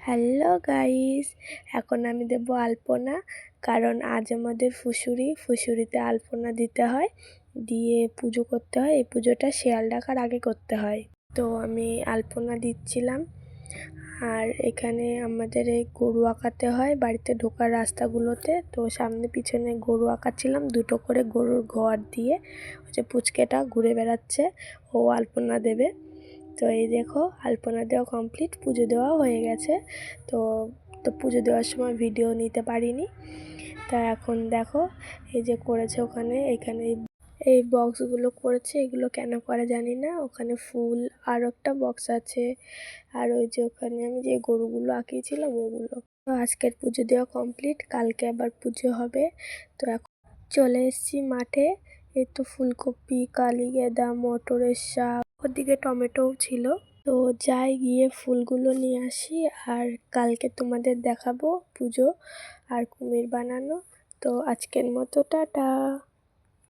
Hello guys, এখন আমি দেবো আলপনা। কারণ আজ আমাদের ফুসুরিতে আলপনা দিতে হয়, দিয়ে পুজো করতে হয়। এই পুজোটা শিয়াল ডাকার আগে করতে হয়। তো আমি আলপনা দিচ্ছিলাম। আর এখানে আমাদের এই গরু আঁকাতে হয় বাড়িতে ঢোকার রাস্তাগুলোতে। তো সামনে পিছনে গরু আঁকাচ্ছিলাম, দুটো করে গরুর ঘর দিয়ে হচ্ছে পুচকেটা ঘুরে বেড়াচ্ছে, ও আলপনা দেবে। তো এই দেখো আলপনা দেওয়া কমপ্লিট, পুজো দেওয়া হয়ে গেছে। তো তো পুজো দেওয়ার সময় ভিডিও নিতে পারিনি। তা এখন দেখো এই যে করেছে এখানে এই বক্সগুলো করেছে। এগুলো কেন করে জানি না। ওখানে ফুল আর একটা বক্স আছে, আর ওই যে ওখানে আমি যে গরুগুলো আঁকিয়েছিলাম ওগুলো। তো আজকের পুজো দেওয়া কমপ্লিট, কালকে আবার পুজো হবে। তো এখন চলে এসেছি মাঠে। এই তো ফুলকপি, কালীগেঁদা, মটরের শাক, ওদিকে টমেটোও ছিল। তো যাই গিয়ে ফুলগুলো নিয়ে আসি, আর কালকে তোমাদের দেখাবো পুজো আর কুমির বানানো। তো আজকের মতো টাটা।